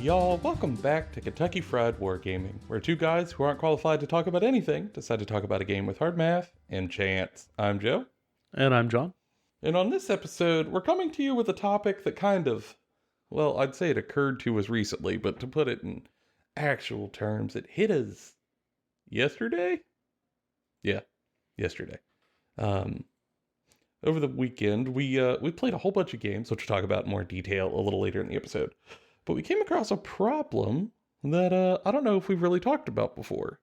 Y'all, welcome back to Kentucky Fried Wargaming, where two guys who aren't qualified to talk about anything decide to talk about a game with hard math and chance. I'm Joe. And I'm John. And on this episode, we're coming to you with a topic that I'd say it occurred to us recently, but to put it in actual terms, it hit us yesterday? Yeah, yesterday. Over the weekend, we played a whole bunch of games, which we'll talk about in more detail a little later in the episode. But we came across a problem that I don't know if we've really talked about before.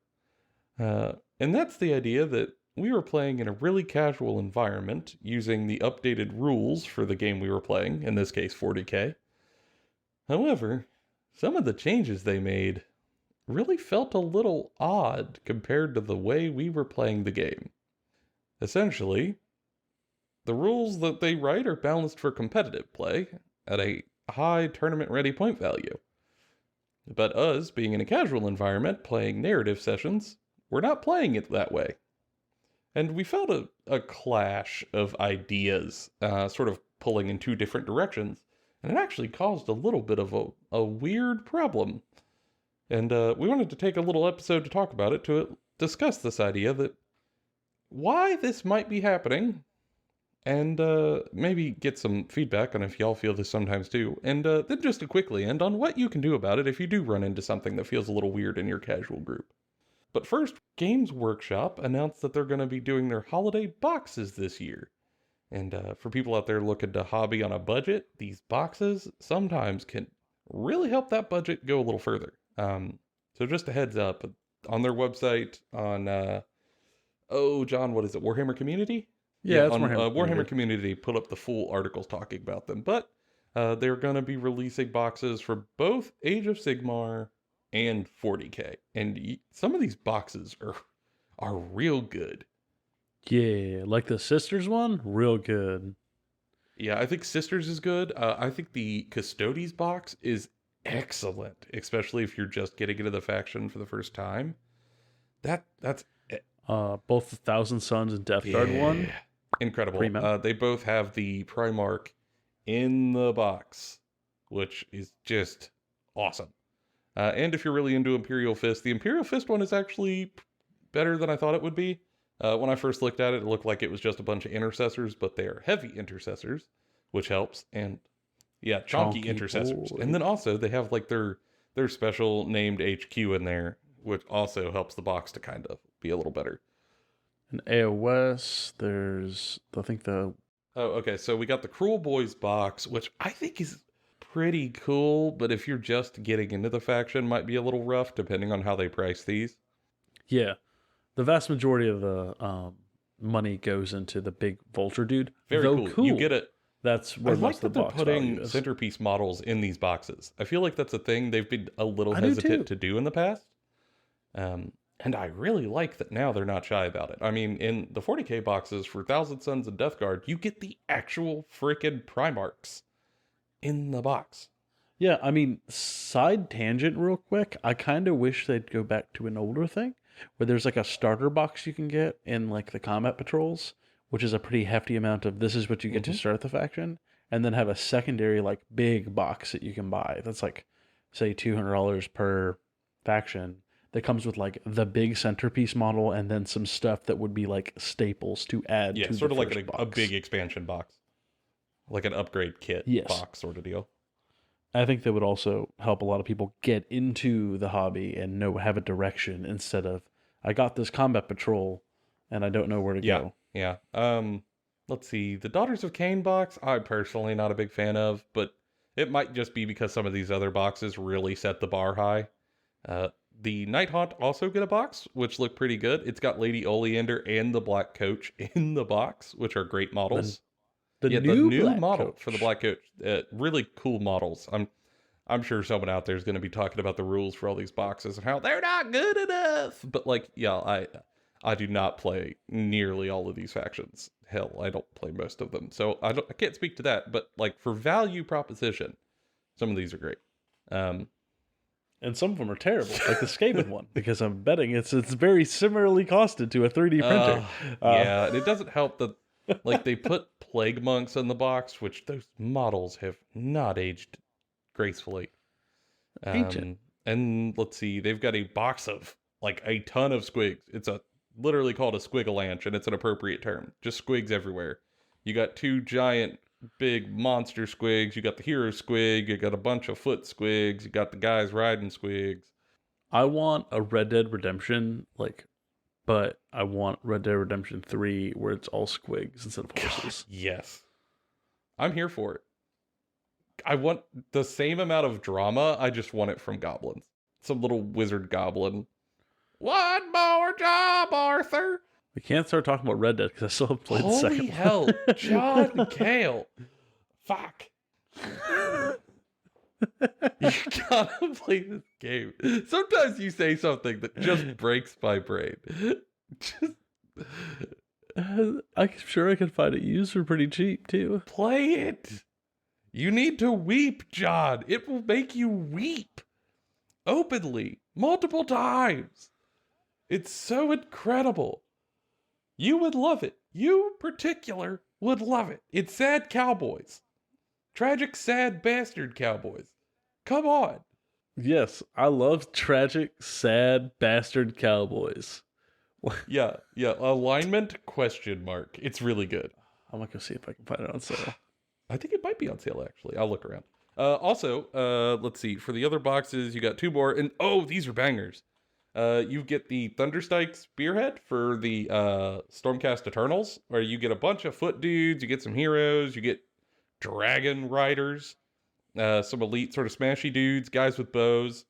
And that's the idea that we were playing in a really casual environment using the updated rules for the game we were playing, in this case 40K. However, some of the changes they made really felt a little odd compared to the way we were playing the game. Essentially, the rules that they write are balanced for competitive play at a high tournament-ready point value. But us, being in a casual environment, playing narrative sessions, we're not playing it that way. And we felt a clash of ideas, sort of pulling in two different directions, and it actually caused a little bit of a weird problem. And we wanted to take a little episode to talk about it, to discuss this idea that why this might be happening, and maybe get some feedback on if y'all feel this sometimes too, and then just to quickly end on what you can do about it if you do run into something that feels a little weird in your casual group. But first, Games Workshop announced that they're going to be doing their holiday boxes this year. And for people out there looking to hobby on a budget, these boxes sometimes can really help that budget go a little further. So just a heads up, on their website, on, John, what is it, Warhammer Community? Yeah, on Warhammer Community put up the full articles talking about them. But they're going to be releasing boxes for both Age of Sigmar and 40K. And some of these boxes are real good. Yeah, like the Sisters one, real good. Yeah, I think Sisters is good. I think the Custodes box is excellent, especially if you're just getting into the faction for the first time. That's both the Thousand Suns and Death Guard one. Incredible. They both have the Primarch in the box, which is just awesome. And if you're really into Imperial Fist, the Imperial Fist one is actually better than I thought it would be. When I first looked at it, it looked like it was just a bunch of intercessors, but they are heavy intercessors, which helps. And yeah, chonky intercessors. Boy. And then also they have like their special named HQ in there, which also helps the box to kind of be a little better. And AOS, there's, I think Oh, okay, so we got the Cruel Boys box, which I think is pretty cool, but if you're just getting into the faction, might be a little rough, depending on how they price these. Yeah, the vast majority of the money goes into the big vulture dude. Very cool. You get it. That's where I like that they're putting centerpiece models in these boxes. I feel like that's a thing they've been a little hesitant to do in the past. And I really like that now they're not shy about it. I mean, in the 40K boxes for Thousand Suns and Death Guard, you get the actual freaking Primarchs in the box. Yeah, I mean, side tangent real quick. I kind of wish they'd go back to an older thing where there's like a starter box you can get in like the combat patrols, which is a pretty hefty amount of this is what you get to start the faction, and then have a secondary like big box that you can buy. That's like, say, $200 per faction. That comes with like the big centerpiece model and then some stuff that would be like staples to add to sort the of like first box. A big expansion box. Like an upgrade kit box sort of deal. I think that would also help a lot of people get into the hobby and have a direction instead of, I got this combat patrol and I don't know where to go. Yeah. Let's see. The Daughters of Cain box, I'm personally not a big fan of, but it might just be because some of these other boxes really set the bar high. The Nighthaunt also get a box, which look pretty good. It's got Lady Oleander and the Black Coach in the box, which are great models. The new model Coach. For the Black Coach, really cool models. I'm sure someone out there is going to be talking about the rules for all these boxes and how they're not good enough. But like, yeah, I do not play nearly all of these factions. Hell, I don't play most of them, so I can't speak to that. But like for value proposition, some of these are great. And some of them are terrible, like the Skaven one, because I'm betting it's very similarly costed to a 3D printer. Yeah, and it doesn't help that like they put plague monks in the box, which those models have not aged gracefully. Ancient. And let's see, they've got a box of like a ton of squigs. It's literally called a squigalanche, and it's an appropriate term. Just squigs everywhere. You got 2 giant big monster squigs, you got the hero squig, you got a bunch of foot squigs, you got the guys riding squigs. I want a Red Dead Redemption, but I want Red Dead Redemption 3 where it's all squigs instead of horses. God, yes. I'm here for it. I want the same amount of drama, I just want it from goblins. Some little wizard goblin. One more job, Arthur! We can't start talking about Red Dead because I still haven't played the second Holy hell, one. John Cale. Fuck. You gotta play this game. Sometimes you say something that just breaks my brain. Just I'm sure I can find it used for pretty cheap too. play it. You need to weep, John. It will make you weep. Openly. Multiple times. It's so incredible. You would love it. You, particular, would love it. It's sad cowboys. Tragic, sad bastard cowboys. Come on. Yes, I love tragic, sad bastard cowboys. Yeah. Alignment ? It's really good. I'm gonna go see if I can find it on sale. I think it might be on sale, actually. I'll look around. Also, let's see. For the other boxes, you got 2 more. And, oh, these are bangers. You get the Thunderstrike Spearhead for the Stormcast Eternals, where you get a bunch of foot dudes, you get some heroes, you get dragon riders, some elite sort of smashy dudes, guys with bows.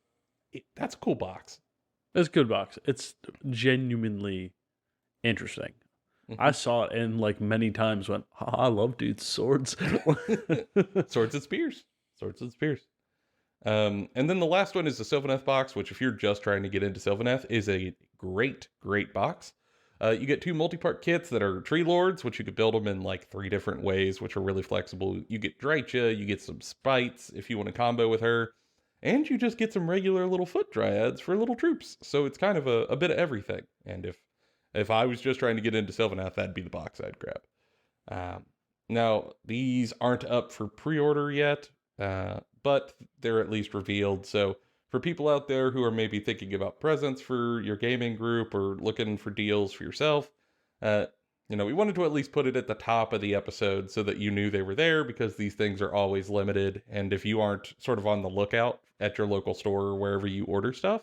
That's a cool box. It's a good box. It's genuinely interesting. I saw it and many times went, I love dudes' swords. Swords and spears. And then the last one is the Sylvaneth box, which if you're just trying to get into Sylvaneth is a great box. You get 2 multi-part kits that are Tree Lords, which you could build them in 3 different ways, which are really flexible. You get Drycha, you get some Spites if you want to combo with her, and you just get some regular little foot dryads for little troops. So it's kind of a bit of everything. And if I was just trying to get into Sylvaneth, that'd be the box I'd grab. Now, these aren't up for pre-order yet, but they're at least revealed. So for people out there who are maybe thinking about presents for your gaming group or looking for deals for yourself, we wanted to at least put it at the top of the episode so that you knew they were there, because these things are always limited. And if you aren't sort of on the lookout at your local store or wherever you order stuff,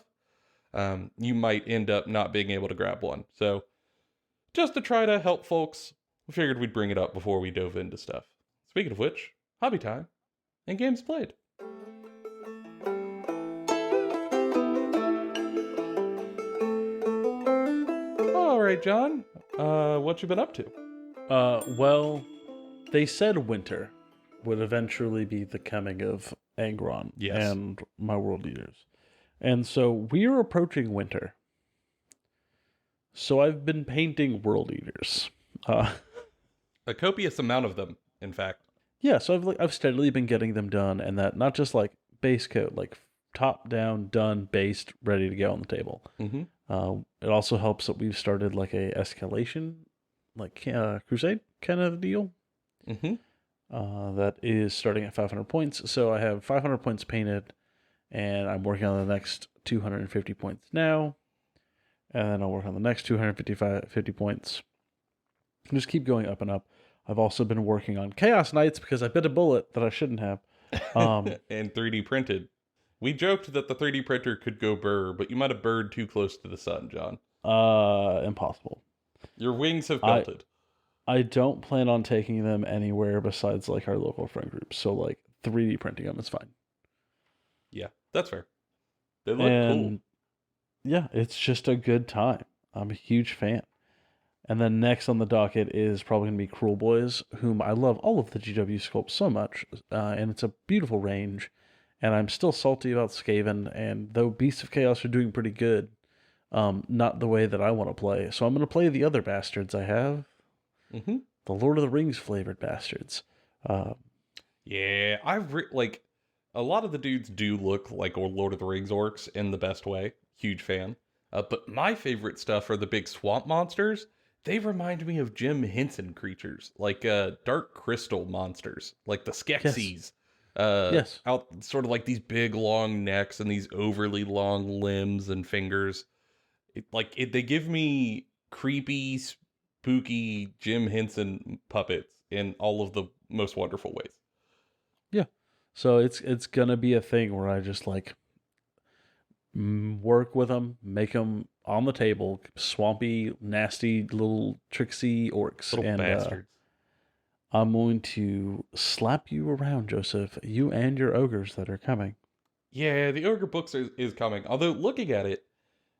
you might end up not being able to grab one. So just to try to help folks, we figured we'd bring it up before we dove into stuff. Speaking of which, hobby time and games played. All right, John, what you been up to? Well, they said winter would eventually be the coming of Angron and my world leaders. And so we are approaching winter. So I've been painting world eaters. A copious amount of them, in fact. Yeah, so I've steadily been getting them done, and that not just base coat, top down, done, based, ready to go on the table. Mm-hmm. It also helps that we've started a escalation, crusade kind of deal. Mm-hmm. That is starting at 500 points. So I have 500 points painted, and I'm working on the next 250 points now. And then I'll work on the next 250 points. And just keep going up and up. I've also been working on Chaos Knights because I bit a bullet that I shouldn't have. And 3D printed. We joked that the 3D printer could go burr, but you might have burred too close to the sun, John. Impossible. Your wings have melted. I don't plan on taking them anywhere besides our local friend group. So 3D printing them is fine. Yeah, that's fair. They look cool. Yeah, it's just a good time. I'm a huge fan. And then next on the docket is probably going to be Cruel Boys, whom I love all of the GW sculpts so much. And it's a beautiful range. And I'm still salty about Skaven. And though Beasts of Chaos are doing pretty good, not the way that I want to play. So I'm going to play the other bastards I have. Mm-hmm. The Lord of the Rings flavored bastards. Yeah, A lot of the dudes do look like Lord of the Rings orcs in the best way. Huge fan. But my favorite stuff are the big swamp monsters. They remind me of Jim Henson creatures, like dark crystal monsters, like the Yes. Skeksis. Yes. Out sort of like these big long necks and these overly long limbs and fingers. They give me creepy, spooky Jim Henson puppets in all of the most wonderful ways. Yeah. So it's gonna be a thing where I just like work with them, make them on the table, swampy, nasty little tricksy orcs, Little and bastards. I'm going to slap you around, Joseph. You and your ogres that are coming. Yeah, the ogre books is coming. Although looking at it,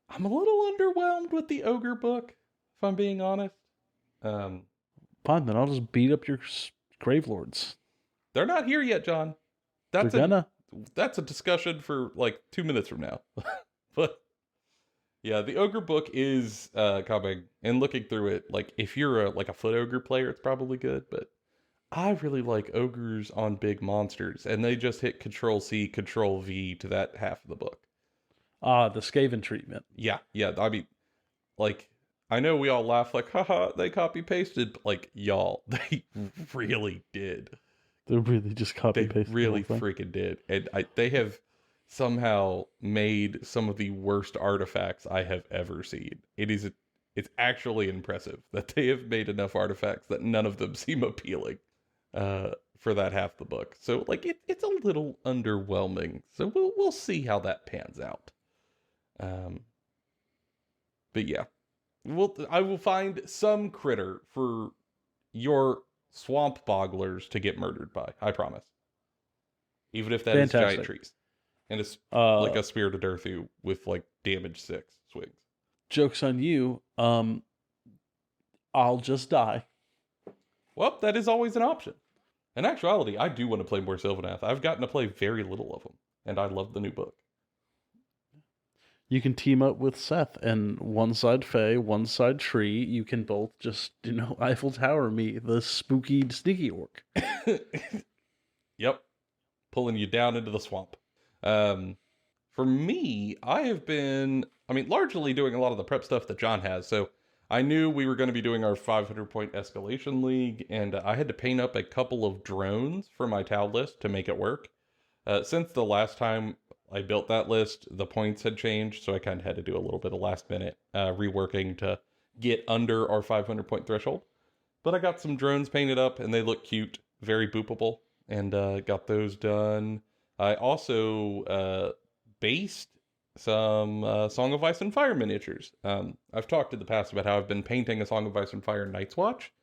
I'm a little underwhelmed with the ogre book, if I'm being honest. Um, Fine, then I'll just beat up your grave lords. they're not here yet, John. They're That's a gonna. that's a discussion for like 2 minutes from now. But yeah, the ogre book is coming, and looking through it, like if you're a foot ogre player, it's probably good. But I really like ogres on big monsters, and they just hit Control C, Control V to that half of the book. The Skaven treatment. Yeah, yeah. I mean, like, I know we all laugh like, haha, they copy pasted. But, like, y'all, they really did. They really just copy They pasted the really whole thing. freaking did. And they have somehow made some of the worst artifacts I have ever seen. It's actually impressive that they have made enough artifacts that none of them seem appealing for that half the book. So like it's a little underwhelming. So we'll see how that pans out. Um, but yeah, I will find some critter for your swamp bogglers to get murdered by. I promise. Even if that is giant Fantastic. trees. And it's like Uh, a Spirited Earthu with like damage 6 swings. Joke's on you. I'll just die. Well, that is always an option. In actuality, I do want to play more Sylvanath. I've gotten to play very little of them, and I love the new book. You can team up with Seth, and one side Fae, one side Tree. You can both just, Eiffel Tower me, the spooky, sneaky orc. Yep. Pulling you down into the swamp. For me, I have been, largely doing a lot of the prep stuff that John has. So I knew we were going to be doing our 500-point escalation league, and I had to paint up a couple of drones for my Tau list to make it work. Since the last time I built that list, the points had changed, so I kind of had to do a little bit of last minute reworking to get under our 500-point threshold. But I got some drones painted up, and they look cute, very boopable, and got those done. I also based some Song of Ice and Fire miniatures. I've talked in the past about how I've been painting a Song of Ice and Fire Night's Watch,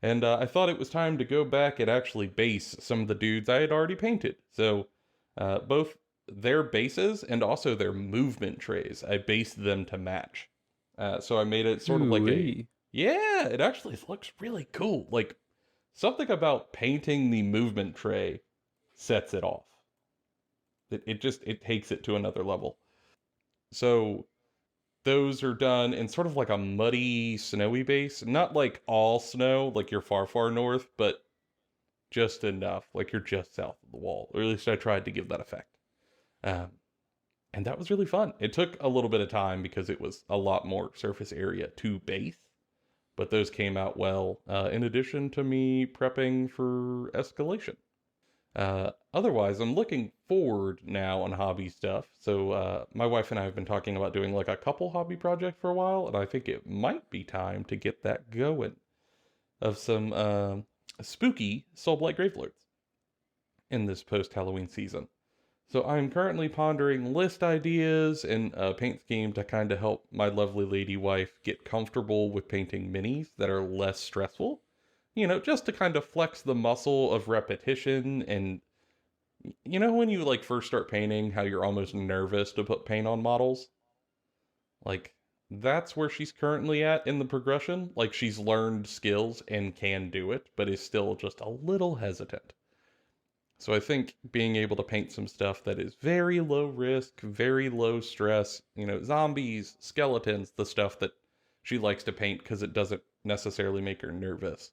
and I thought it was time to go back and actually base some of the dudes I had already painted. So both their bases and also their movement trays, I based them to match. So I made it sort of like Ooh-wee. yeah, it actually looks really cool. Like something about painting the movement tray sets it off. It takes it to another level. So those are done in sort of like a muddy, snowy base. Not like all snow, like you're far, far north, but just enough, like you're just south of the wall. Or at least I tried to give that effect. Um, and that was really fun. It took a little bit of time because it was a lot more surface area to base, but those came out well, in addition to me prepping for escalation. Otherwise, I'm looking forward now on hobby stuff. So, my wife and I have been talking about doing like a couple hobby project for a while, and I think it might be time to get that going. Of some spooky Soulblight Gravelords in this post-Halloween season. So I'm currently pondering list ideas and a paint scheme to kind of help my lovely lady wife get comfortable with painting minis that are less stressful. Just to kind of flex the muscle of repetition. And when you like first start painting, how you're almost nervous to put paint on models? Like that's where she's currently at in the progression. Like she's learned skills and can do it, but is still just a little hesitant. So I think being able to paint some stuff that is very low risk, very low stress, zombies, skeletons, the stuff that she likes to paint because it doesn't necessarily make her nervous,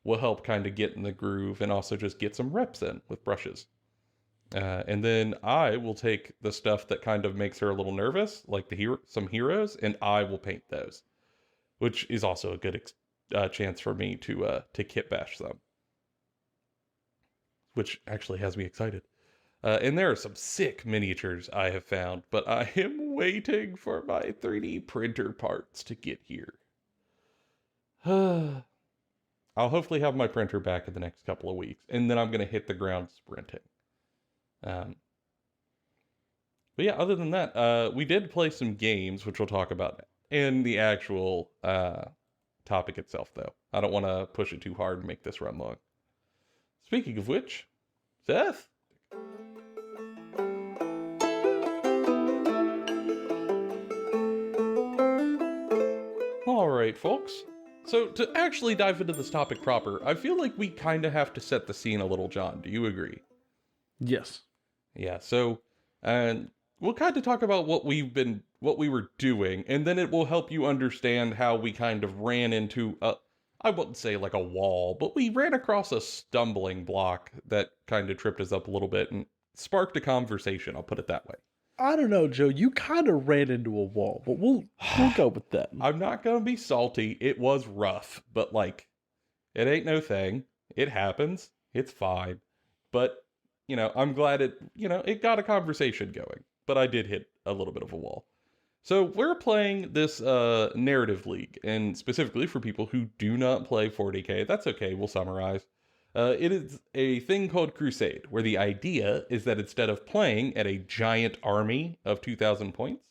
will help kind of get in the groove and also just get some reps in with brushes. And then I will take the stuff that kind of makes her a little nervous, like some heroes, and I will paint those, which is also a good chance for me to kit bash some, which actually has me excited. And there are some sick miniatures I have found, but I am waiting for my 3D printer parts to get here. I'll hopefully have my printer back in the next couple of weeks, and then I'm going to hit the ground sprinting. But yeah, other than that, we did play some games, which we'll talk about in the actual topic itself, though. I don't want to push it too hard and make this run long. Speaking of which, Seth? All right, folks. So to actually dive into this topic proper, I feel like we kind of have to set the scene a little, John. Do you agree? Yes. Yeah, so and we'll kind of talk about what we were doing, and then it will help you understand how we kind of ran into I wouldn't say like a wall, but we ran across a stumbling block that kind of tripped us up a little bit and sparked a conversation, I'll put it that way. I don't know, Joe. You kind of ran into a wall, but we'll go with that. I'm not gonna be salty. It was rough, but like, it ain't no thing. It happens. It's fine. But I'm glad it got a conversation going. But I did hit a little bit of a wall. So we're playing this narrative league, and specifically for people who do not play 40K, that's okay. We'll summarize. It is a thing called Crusade, where the idea is that instead of playing at a giant army of 2,000 points,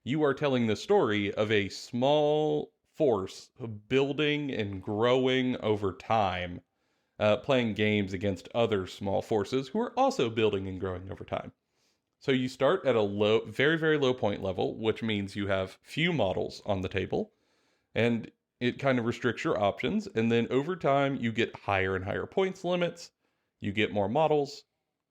you are telling the story of a small force building and growing over time, playing games against other small forces who are also building and growing over time. So you start at a very, very low point level, which means you have few models on the table, and it kind of restricts your options. And then over time, you get higher and higher points limits. You get more models.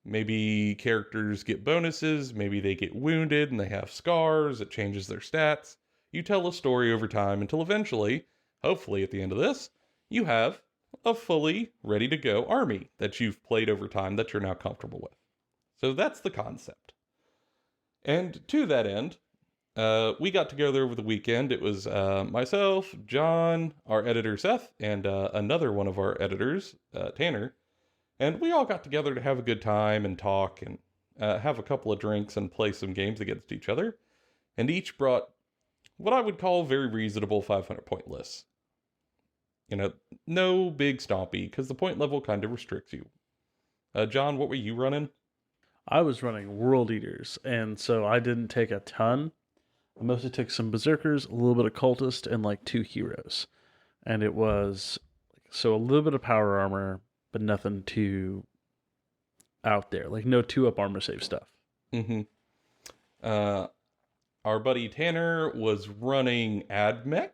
Maybe characters get bonuses. Maybe they get wounded and they have scars. It changes their stats. You tell a story over time until eventually, hopefully at the end of this, you have a fully ready to go army that you've played over time that you're now comfortable with. So that's the concept. And to that end, we got together over the weekend. It was myself, John, our editor Seth, and another one of our editors, Tanner. And we all got together to have a good time and talk and have a couple of drinks and play some games against each other. And each brought what I would call very reasonable 500-point lists. No big stompy, because the point level kind of restricts you. John, what were you running? I was running World Eaters, and so I didn't take a ton. I mostly took some Berserkers, a little bit of Cultist, and like 2 heroes. And it was so a little bit of power armor, but nothing too out there. Like no 2-up armor save stuff. Mm-hmm. Our buddy Tanner was running AdMech,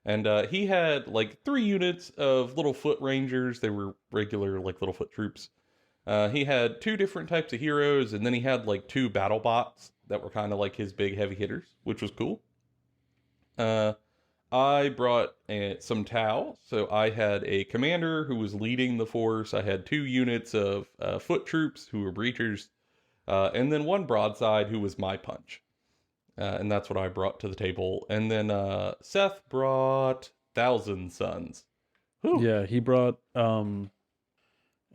and he had like 3 units of little foot rangers. They were regular like little foot troops. He had 2 different types of heroes, and then he had like 2 battle bots that were kind of like his big heavy hitters, which was cool. I brought some Tau, so I had a commander who was leading the force. I had 2 units of foot troops who were breachers, and then 1 broadside who was my punch. And that's what I brought to the table. And then Seth brought Thousand Suns. Whew. Yeah, he brought an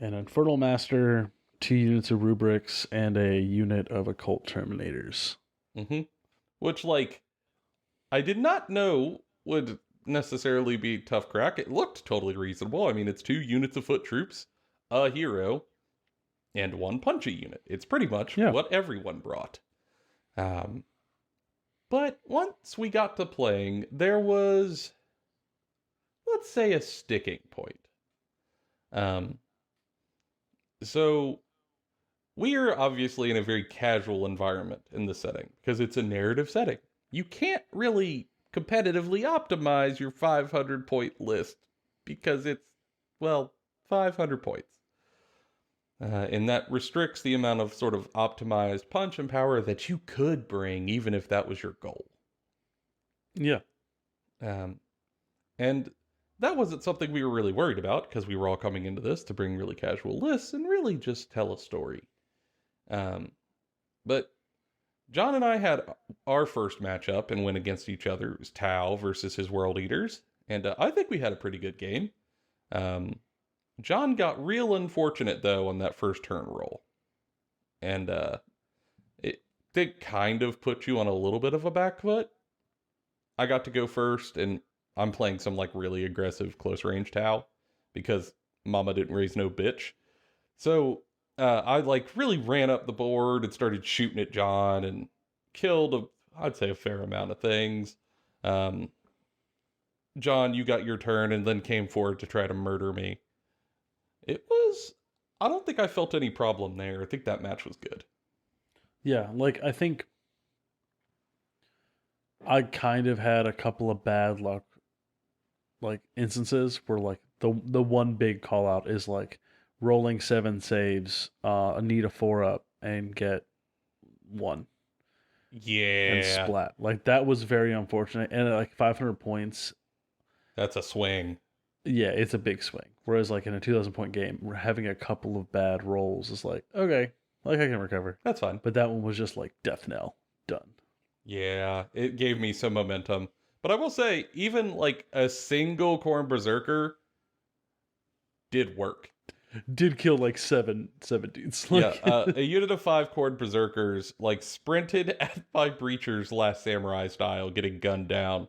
Infernal Master, 2 units of Rubrics, and a unit of Occult Terminators. Mm-hmm. Which, like, I did not know would necessarily be tough crack. It looked totally reasonable. I mean, it's 2 units of foot troops, a hero, and 1 punchy unit. It's pretty much what everyone brought. But once we got to playing, there was, let's say, a sticking point. So we are obviously in a very casual environment in this setting because it's a narrative setting. You can't really competitively optimize your 500-point list because it's, 500 points. And that restricts the amount of sort of optimized punch and power that you could bring, even if that was your goal. Yeah. And that wasn't something we were really worried about because we were all coming into this to bring really casual lists and really just tell a story. Um, but John and I had our first matchup and went against each other. It was Tau versus his World Eaters, and I think we had a pretty good game. Um, John got real unfortunate though on that first turn roll, and it did kind of put you on a little bit of a back foot. I got to go first, and I'm playing some like really aggressive close range Tau because Mama didn't raise no bitch. So I like really ran up the board and started shooting at John and killed I'd say a fair amount of things. Um, John, you got your turn and then came forward to try to murder me. It was I don't think I felt any problem there. I think that match was good. Yeah, like I think I kind of had a couple of bad luck like instances where like the one big call out is like rolling 7 saves, need a 4 up and get 1 and Yeah, splat. Like that was very unfortunate. And at like 500 points, that's a swing. yeah, it's a big swing. Whereas like in a 2,000 point game, we're having a couple of bad rolls is like, okay, like I can recover. That's fine. But that one was just like death knell, done. Yeah, it gave me some momentum. But I will say, even like a single Corn Berserker did work. Did kill like seven dudes. Yeah, Like a unit of 5 Corn Berserkers like sprinted at my Breacher's Last Samurai style, getting gunned down.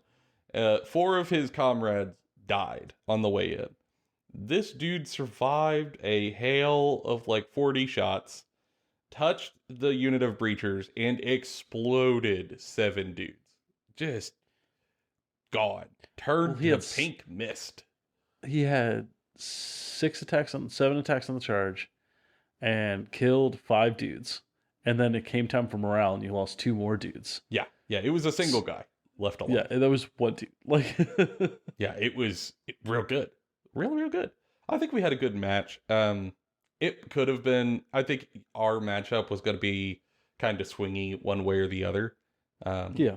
4 of his comrades died on the way in. This dude survived a hail of like 40 shots, touched the unit of Breachers, and exploded 7 dudes. Just gone. Turned he to had pink mist. he had 7 attacks on the charge and killed 5 dudes. And then it came time for morale and you lost 2 more dudes. Yeah, it was a single guy left alone. Yeah, and that was 1 dude. Like Yeah, it was real good. Real good. I think we had a good match. It could have been, I think our matchup was going to be kind of swingy one way or the other. yeah.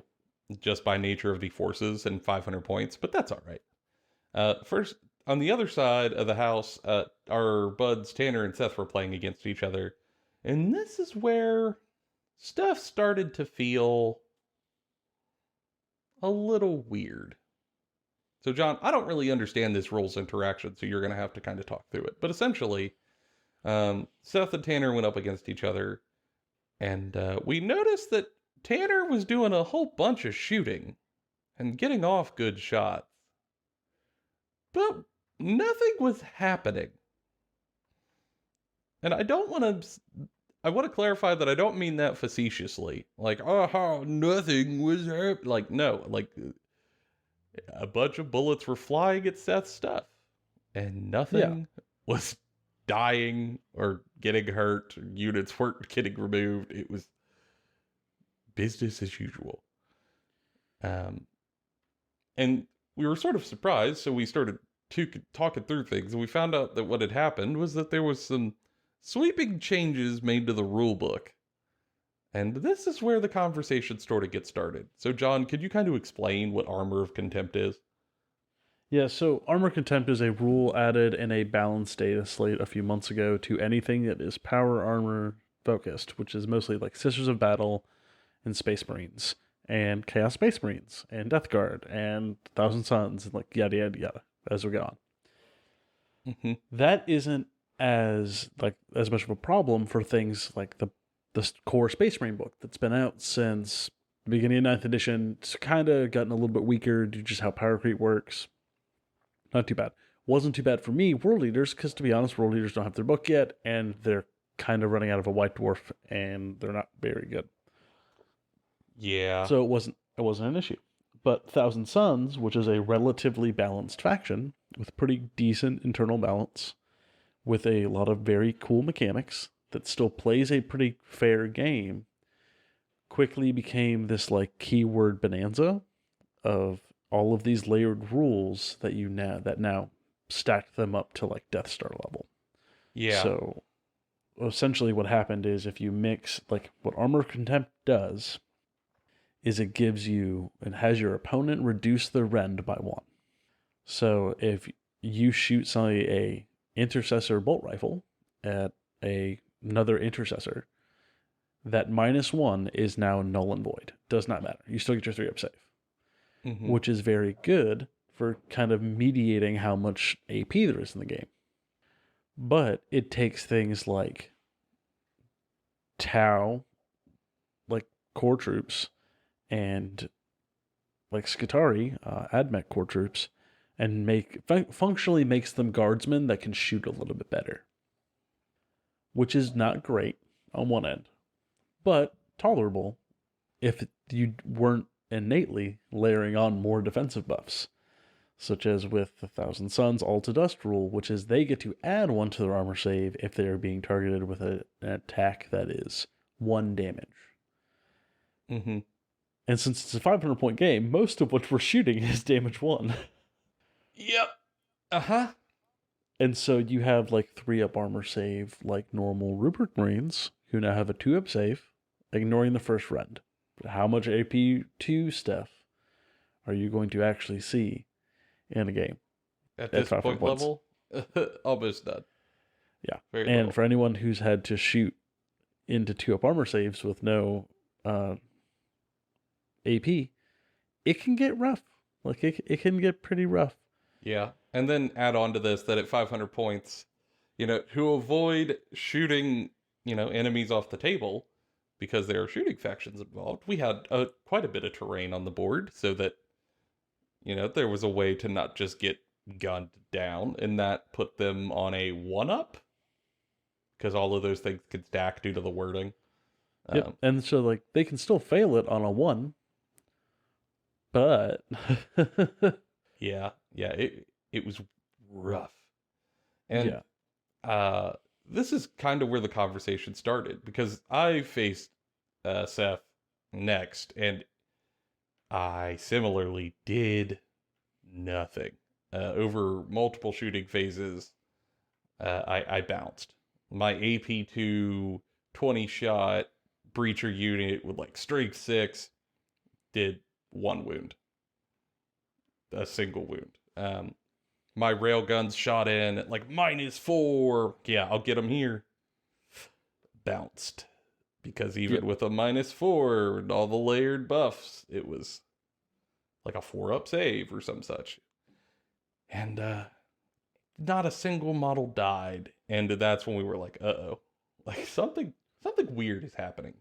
Just by nature of the forces and 500 points, but that's all right. First, on the other side of the house, our buds Tanner and Seth were playing against each other, and this is where stuff started to feel a little weird. So, John, I don't really understand this rules interaction, so you're going to have to kind of talk through it. But essentially, Seth and Tanner went up against each other, and we noticed that Tanner was doing a whole bunch of shooting and getting off good shots. But nothing was happening. And I want to clarify that I don't mean that facetiously. Like, oh, nothing was happening. Like, no, like a bunch of bullets were flying at Seth's stuff. And nothing was dying or getting hurt. Units weren't getting removed. It was business as usual. And we were sort of surprised, so we started talking through things, and we found out that what had happened was that there was some sweeping changes made to the rule book. And this is where the conversation sort of gets started. So, John, could you kind of explain what Armor of Contempt is? Yeah, so Armor Contempt is a rule added in a balanced data slate a few months ago to anything that is power armor focused, which is mostly like Sisters of Battle and Space Marines and Chaos Space Marines and Death Guard and Thousand Suns and like yada yada yada as we go on. Mm-hmm. That isn't as much of a problem for things like the core Space Marine book that's been out since the beginning of 9th edition. It's kind of gotten a little bit weaker due to just how power creep works. Not too bad. Wasn't too bad for me, World Leaders, because to be honest, World Leaders don't have their book yet, and they're kind of running out of a White Dwarf, and they're not very good. Yeah. So it wasn't an issue. But Thousand Suns, which is a relatively balanced faction with pretty decent internal balance, with a lot of very cool mechanics that still plays a pretty fair game, quickly became this like keyword bonanza of all of these layered rules that now stacked them up to like Death Star level. Yeah. So essentially what happened is if you mix like what Armor Contempt does is it gives you and has your opponent reduce the rend by 1. So if you shoot a intercessor bolt rifle at another intercessor that -1 is now null and void. Does not matter. You still get your 3-up save, which is very good for kind of mediating how much AP there is in the game. But it takes things like Tau, like core troops, and like Skitarii, AdMech core troops, and functionally makes them guardsmen that can shoot a little bit better, which is not great on one end, but tolerable if you weren't innately layering on more defensive buffs, such as with the Thousand Suns All to Dust rule, which is they get to add 1 to their armor save if they are being targeted with an attack that is 1 damage. And since it's a 500-point game, most of what we're shooting is damage 1. Yep. And so you have like 3-up armor save like normal Rubric Marines, who now have a 2-up save, ignoring the first rend. But how much AP2 stuff are you going to actually see in a game? At this point level, almost none. Yeah. Very and little. For anyone who's had to shoot into 2-up armor saves with no AP, it can get rough. Like it can get pretty rough. Yeah. And then add on to this that at 500 points, to avoid shooting, enemies off the table, because there are shooting factions involved, we had quite a bit of terrain on the board so that, there was a way to not just get gunned down, and that put them on a 1-up, because all of those things could stack due to the wording. Yep. And so like they can still fail it on a 1, but yeah, it was rough. And this is kind of where the conversation started, because I faced Seth next, and I similarly did nothing. Over multiple shooting phases, I bounced. My AP2 20-shot breacher unit with like strength 6 did 1 wound. A single wound. My railguns shot in at like -4. Yeah, I'll get them here. Bounced. Because even with a -4 and all the layered buffs, it was like a 4-up save or some such. And not a single model died. And that's when we were like, uh-oh. Like something weird is happening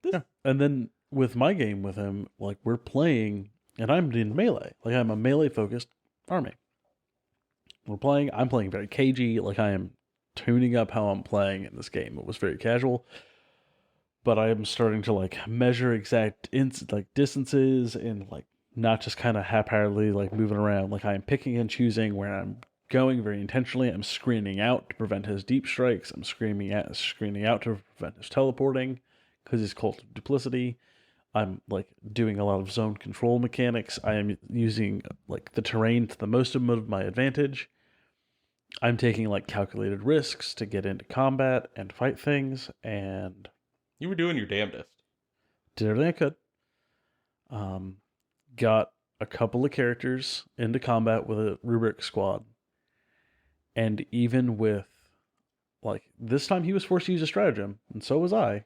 here. Yeah. And then with my game with him, like we're playing, and I'm in melee. Like I'm a melee-focused army. I'm playing very cagey. Like I am tuning up how I'm playing in this game. It was very casual. But I am starting to like measure exact distances and like not just kind of haphazardly like moving around. Like I am picking and choosing where I'm going very intentionally. I'm screening out to prevent his deep strikes. I'm screening out to prevent his teleporting because he's Cult of Duplicity. I'm like doing a lot of zone control mechanics. I am using like the terrain to the most of my advantage. I'm taking like calculated risks to get into combat and fight things, and you were doing your damnedest. Did everything I could. Got a couple of characters into combat with a rubric squad, and even with like this time he was forced to use a stratagem, and so was I.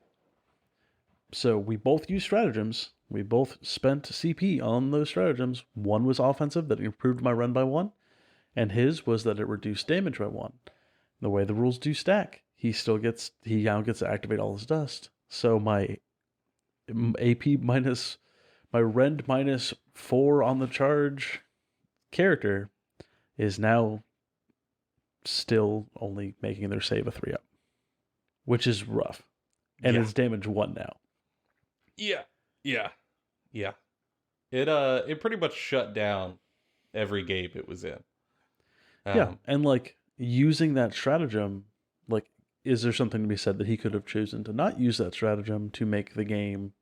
So we both used stratagems. We both spent CP on those stratagems. One was offensive, that improved my run by 1, and his was that it reduced damage by 1. The way the rules do stack, he now gets to activate all his dust. So my AP minus, my rend -4 on the charge character is now still only making their save a 3-up, which is rough. And it's damage 1 now. Yeah. It pretty much shut down every game it was in. And like using that stratagem, like, is there something to be said that he could have chosen to not use that stratagem to make the game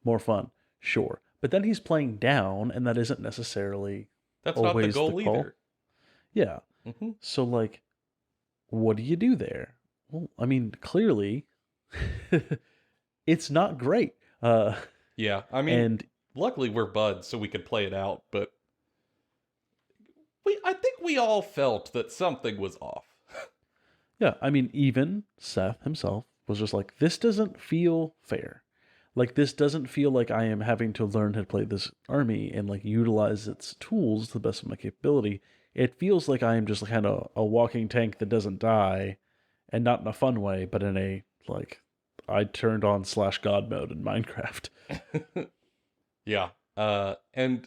more fun? Sure. But then he's playing down, and that isn't necessarily That's not the goal either. Yeah. Mm-hmm. So like, what do you do there? Well, I mean, clearly it's not great. Yeah, I mean, and luckily we're buds, so we could play it out, but I think we all felt that something was off. Yeah, I mean, even Seth himself was just like, this doesn't feel fair. Like, this doesn't feel like I am having to learn how to play this army and like utilize its tools to the best of my capability. It feels like I am just kind of a walking tank that doesn't die, and not in a fun way, but in a like, I turned on /God mode in Minecraft. Yeah. And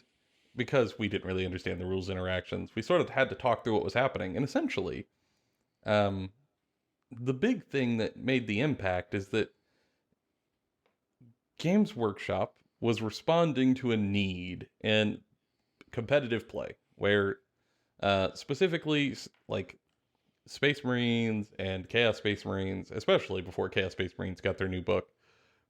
because we didn't really understand the rules interactions, we sort of had to talk through what was happening. And essentially, the big thing that made the impact is that Games Workshop was responding to a need in competitive play where specifically like Space Marines and Chaos Space Marines, especially before Chaos Space Marines got their new book,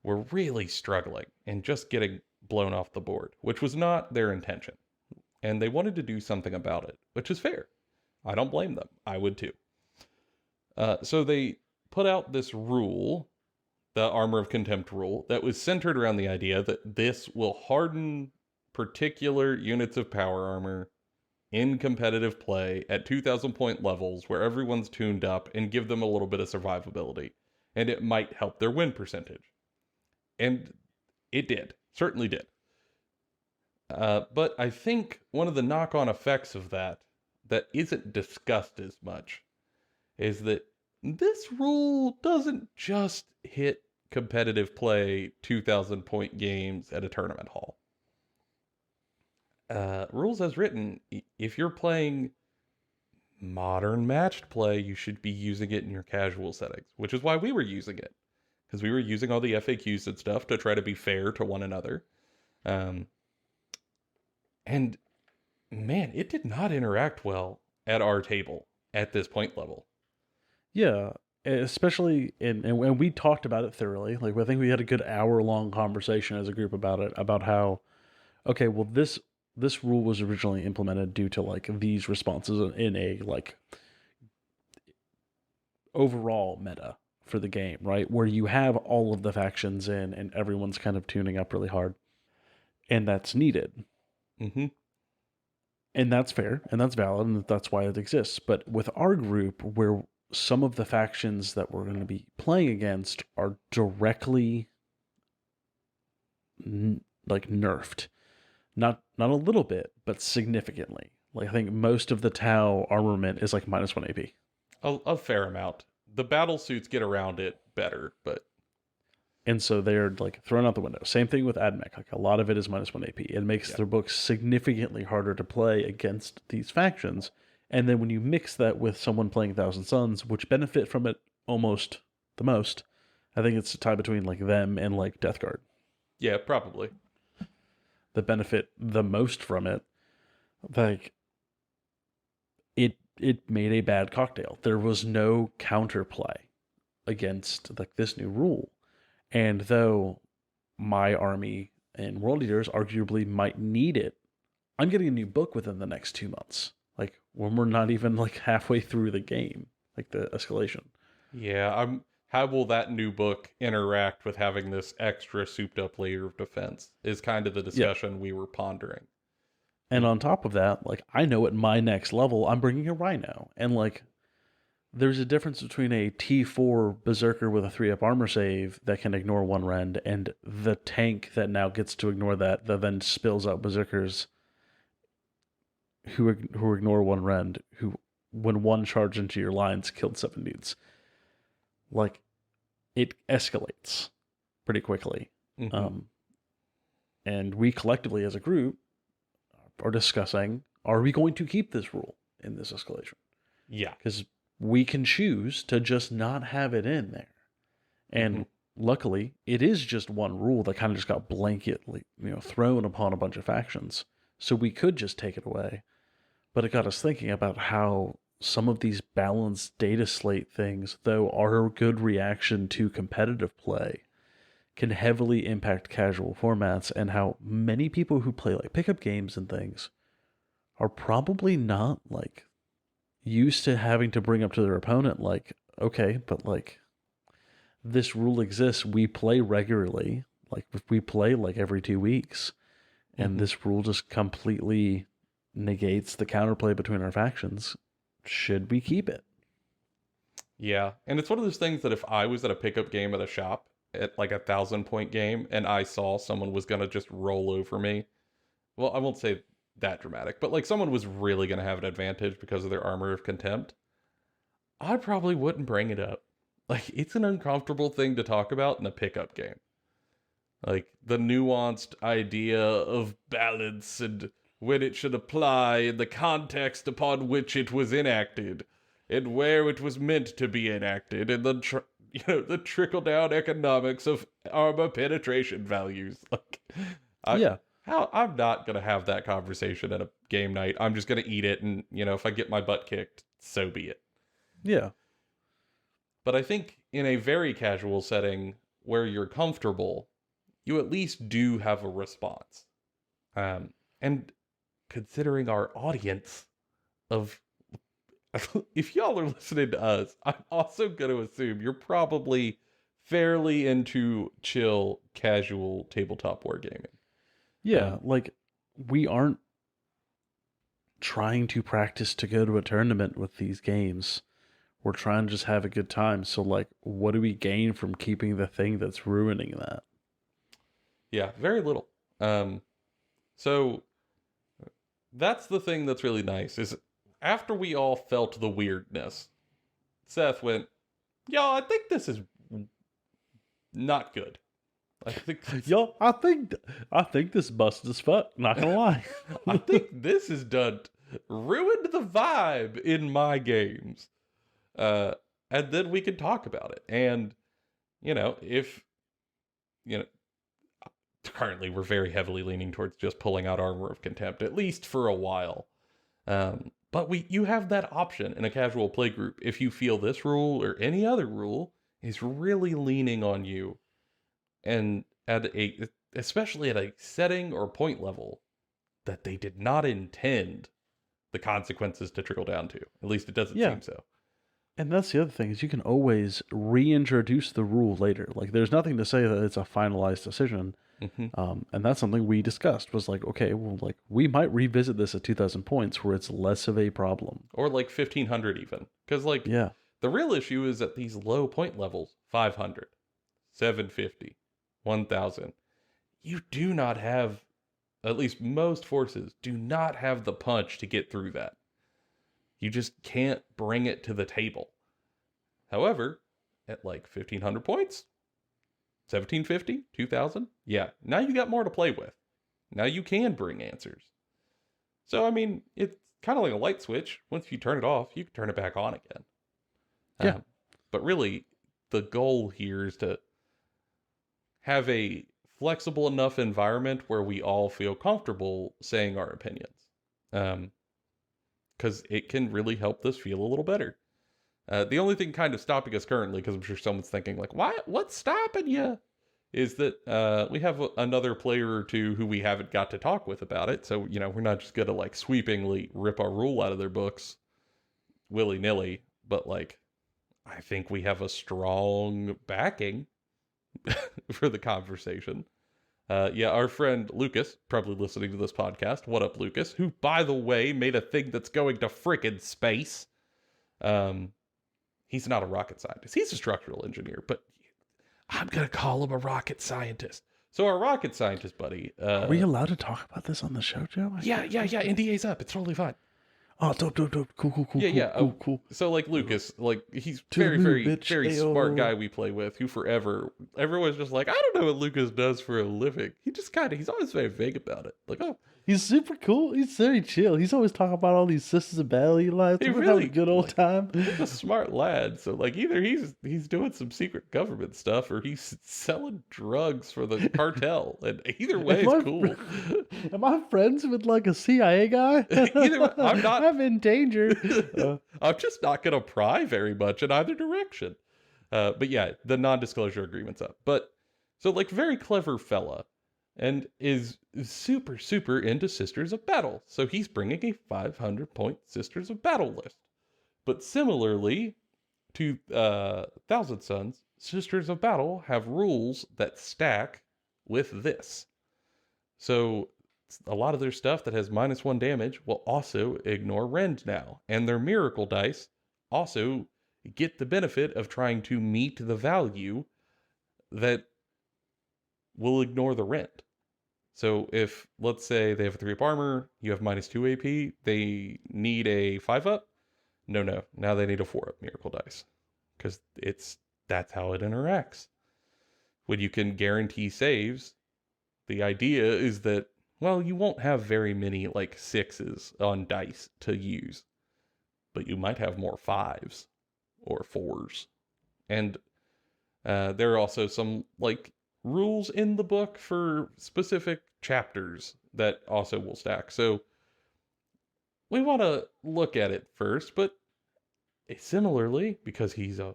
were really struggling and just getting blown off the board, which was not their intention. And they wanted to do something about it, which is fair. I don't blame them. I would too. So they put out this rule, the Armor of Contempt rule, that was centered around the idea that this will harden particular units of power armor in competitive play at 2,000 point levels where everyone's tuned up and give them a little bit of survivability. And it might help their win percentage. And it did. Certainly did. But I think one of the knock-on effects of that isn't discussed as much is that this rule doesn't just hit competitive play 2,000 point games at a tournament hall. Rules as written, if you're playing modern matched play, you should be using it in your casual settings, which is why we were using it. Because we were using all the FAQs and stuff to try to be fair to one another. And man, it did not interact well at our table at this point level. Yeah, especially and we talked about it thoroughly. Like, I think we had a good hour-long conversation as a group about it, about how, okay, well, this rule was originally implemented due to like these responses in a like overall meta for the game, right? Where you have all of the factions in and everyone's kind of tuning up really hard. And that's needed. Mm-hmm. And that's fair and that's valid and that's why it exists. But with our group, where some of the factions that we're going to be playing against are directly like nerfed, not a little bit, but significantly. Like, I think most of the Tau armament is like -1 AP. A fair amount. The battle suits get around it better, but and so they're like thrown out the window. Same thing with AdMech. Like, a lot of it is -1 AP. It makes their books significantly harder to play against these factions. And then when you mix that with someone playing Thousand Suns, which benefit from it almost the most, I think it's a tie between like them and like Death Guard. Yeah, probably. That benefit the most from it. Like, it made a bad cocktail. There was no counterplay against like this new rule. And though my army and World Eaters arguably might need it, I'm getting a new book within the next 2 months. Like, when we're not even like halfway through the game, like the escalation. Yeah, how will that new book interact with having this extra souped up layer of defense is kind of the discussion we were pondering. And on top of that, like, I know at my next level, I'm bringing a Rhino. And like, there's a difference between a T4 Berserker with a 3-up armor save that can ignore one rend and the tank that now gets to ignore that then spills out Berserkers who ignore one rend, who, when one charge into your lines, killed 7 dudes. Like, it escalates pretty quickly. Mm-hmm. And we collectively as a group are discussing, are we going to keep this rule in this escalation? Yeah. Because we can choose to just not have it in there. And luckily, it is just one rule that kind of just got blanketly, thrown upon a bunch of factions. So we could just take it away. But it got us thinking about how some of these balanced data slate things, though are a good reaction to competitive play, can heavily impact casual formats, and how many people who play like pickup games and things are probably not like used to having to bring up to their opponent like, okay, but like, this rule exists, we play regularly, like we play like every 2 weeks, and this rule just completely negates the counterplay between our factions. Should we keep it? Yeah, and it's one of those things that if I was at a pickup game at a shop at like 1,000 point game and I saw someone was gonna just roll over me, well, I won't say that dramatic, but like someone was really gonna have an advantage because of their armor of contempt, I probably wouldn't bring it up. Like, it's an uncomfortable thing to talk about in a pickup game. Like, the nuanced idea of balance and when it should apply and the context upon which it was enacted and where it was meant to be enacted and the trickle down economics of armor penetration values. Like, I Yeah. I'm not gonna have that conversation at a game night. I'm just gonna eat it, and if I get my butt kicked, so be it. Yeah. But I think in a very casual setting where you're comfortable, you at least do have a response. And considering our audience of, if y'all are listening to us, I'm also going to assume you're probably fairly into chill, casual tabletop wargaming. Yeah. Like, we aren't trying to practice to go to a tournament with these games. We're trying to just have a good time. So, like, what do we gain from keeping the thing that's ruining that? Yeah, very little. So that's the thing that's really nice is after we all felt the weirdness, Seth went, "Yo, I think this is not good. I think Yo, I think this busted as fuck. Not gonna lie. I think this has done ruined the vibe in my games." And then we can talk about it. And if currently we're very heavily leaning towards just pulling out Armor of Contempt, at least for a while. But you have that option in a casual play group if you feel this rule or any other rule is really leaning on you, and especially at a setting or point level that they did not intend the consequences to trickle down to. At least it doesn't seem so. And that's the other thing is you can always reintroduce the rule later. Like there's nothing to say that it's a finalized decision. Mm-hmm. And that's something we discussed was like, okay, well, like we might revisit this at 2,000 points where it's less of a problem. Or like 1,500 even. Because the real issue is at these low point levels, 500, 750, 1,000. You do not have, at least most forces, do not have the punch to get through that. You just can't bring it to the table. However, at like 1,500 points, 1,750, 2,000, yeah, now you got more to play with. Now you can bring answers. So, I mean, it's kind of like a light switch. Once you turn it off, you can turn it back on again. Yeah. But really, the goal here is to have a flexible enough environment where we all feel comfortable saying our opinions. Because it can really help this feel a little better. The only thing kind of stopping us currently, because I'm sure someone's thinking like, what's stopping you? Is that we have another player or two who we haven't got to talk with about it. So, we're not just going to like sweepingly rip our rule out of their books willy-nilly. But like, I think we have a strong backing for the conversation. Our friend Lucas, probably listening to this podcast. What up, Lucas? Who, by the way, made a thing that's going to frickin' space. He's not a rocket scientist. He's a structural engineer, but I'm going to call him a rocket scientist. So our rocket scientist buddy... Are we allowed to talk about this on the show, Joe? Yeah. NDA's up. It's totally fine. Oh, dope. Cool. Cool. So like Lucas, like he's very smart guy we play with who everyone's just like, I don't know what Lucas does for a living. He's always very vague about it. Like, oh. He's super cool. He's very chill. He's always talking about all these Sisters of Battle he likes. We're having a good old time. He's a smart lad. So like either he's doing some secret government stuff or he's selling drugs for the cartel. And either way is cool. Am I friends with like a CIA guy? Either way, I'm not. I'm in danger. I'm just not going to pry very much in either direction. But yeah, the non-disclosure agreement's up. But so like very clever fella. And is super, super into Sisters of Battle. So he's bringing a 500-point Sisters of Battle list. But similarly to Thousand Sons, Sisters of Battle have rules that stack with this. So a lot of their stuff that has -1 damage will also ignore rend now. And their miracle dice also get the benefit of trying to meet the value that will ignore the rent. So if, let's say, they have a 3-up armor, you have -2 AP, they need a 5-up? No. Now they need a 4-up miracle dice. Because that's how it interacts. When you can guarantee saves, the idea is that, well, you won't have very many, like, 6s on dice to use. But you might have more 5s or 4s. And there are also some, like, rules in the book for specific chapters that also will stack. So we want to look at it first, but similarly, because he's a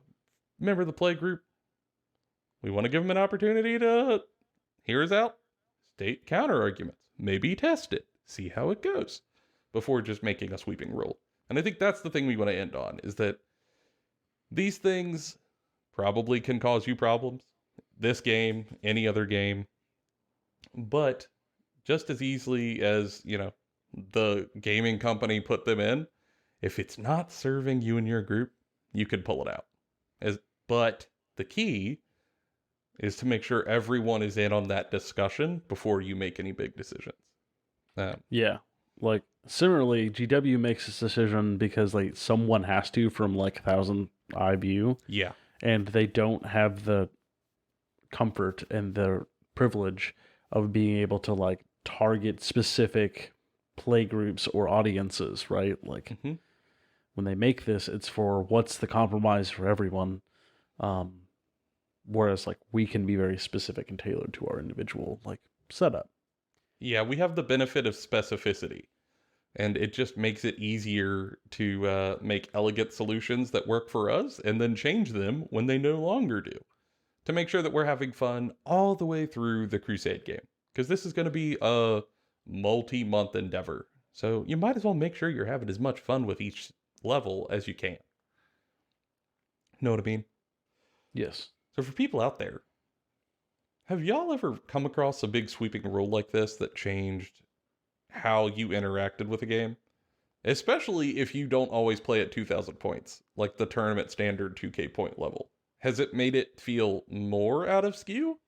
member of the play group, we want to give him an opportunity to hear us out, state counter arguments, maybe test it, see how it goes, before just making a sweeping rule. And I think that's the thing we want to end on, is that these things probably can cause you problems. This game, any other game. But just as easily as, the gaming company put them in, if it's not serving you and your group, you could pull it out. But the key is to make sure everyone is in on that discussion before you make any big decisions. Yeah. Like, similarly, GW makes this decision because, like, someone has to from, like, 1,000 eye view. Yeah. And they don't have the comfort and the privilege of being able to, like, target specific play groups or audiences, right? Like, when they make this, it's for what's the compromise for everyone. Whereas, like, we can be very specific and tailored to our individual, like, setup. Yeah, we have the benefit of specificity. And it just makes it easier to make elegant solutions that work for us and then change them when they no longer do. To make sure that we're having fun all the way through the Crusade game. Because this is going to be a multi-month endeavor. So you might as well make sure you're having as much fun with each level as you can. Know what I mean? Yes. So for people out there, have y'all ever come across a big sweeping rule like this that changed how you interacted with a game? Especially if you don't always play at 2,000 points, like the tournament standard 2K point level. Has it made it feel more out of skew?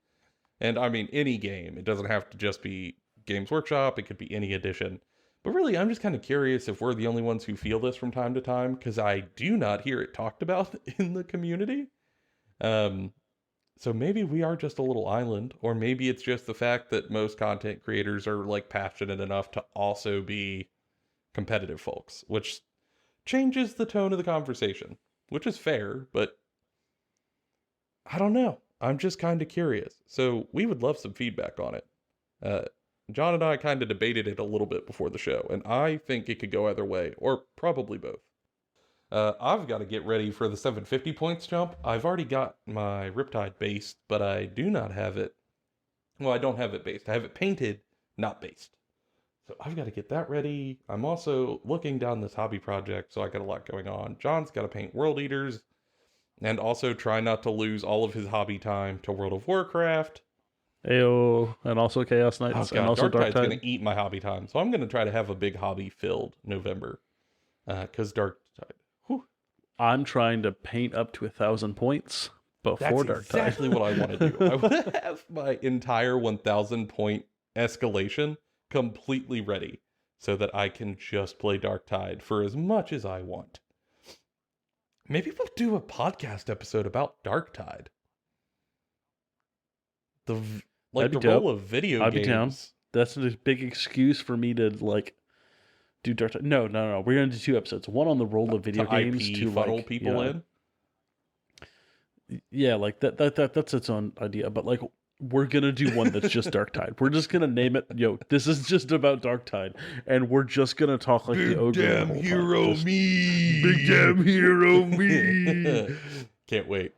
And I mean, any game. It doesn't have to just be Games Workshop. It could be any edition. But really, I'm just kind of curious if we're the only ones who feel this from time to time, because I do not hear it talked about in the community. So maybe we are just a little island, or maybe it's just the fact that most content creators are, like, passionate enough to also be competitive folks, which changes the tone of the conversation, which is fair, but I don't know. I'm just kind of curious. So we would love some feedback on it. John and I kind of debated it a little bit before the show, and I think it could go either way, or probably both. I've got to get ready for the 750 points jump. I've already got my Riptide based, but I do not have it. Well, I don't have it based. I have it painted, not based. So I've got to get that ready. I'm also looking down this hobby project, so I got a lot going on. John's got to paint World Eaters, and also try not to lose all of his hobby time to World of Warcraft. Ayo, and also Chaos Knights, Oh, God, and also Darktide's Darktide. going to eat my hobby time. So I'm going to try to have a big hobby-filled November. Because Darktide. Whew. I'm trying to paint up to 1,000 points before That's Darktide. exactly what I want to do. I want to have my entire 1,000 point escalation completely ready so that I can just play Darktide for as much as I want. Maybe we'll do a podcast episode about Darktide. The role of video I'd games. be down. That's a big excuse for me to, like, do Darktide. No. We're gonna do 2 episodes. One on the role of video games IP to funnel like, people in. Yeah, like that's its own idea. But, like, we're gonna do one that's just Darktide. We're just gonna name it. This is just about Darktide, and we're just gonna talk like the ogre. Big damn hero me. Big damn hero me. Can't wait.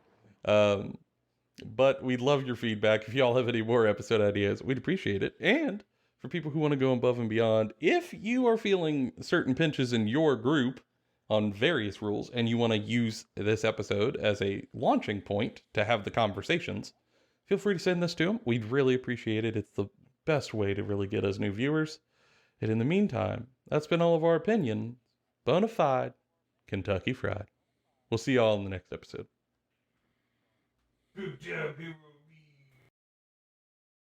But we'd love your feedback. If y'all have any more episode ideas, we'd appreciate it. And for people who want to go above and beyond, if you are feeling certain pinches in your group on various rules and you want to use this episode as a launching point to have the conversations, feel free to send this to them. We'd really appreciate it. It's the best way to really get us new viewers. And in the meantime, that's been all of our opinion. Bona fide, Kentucky Fried. We'll see y'all in the next episode. Good job, hero.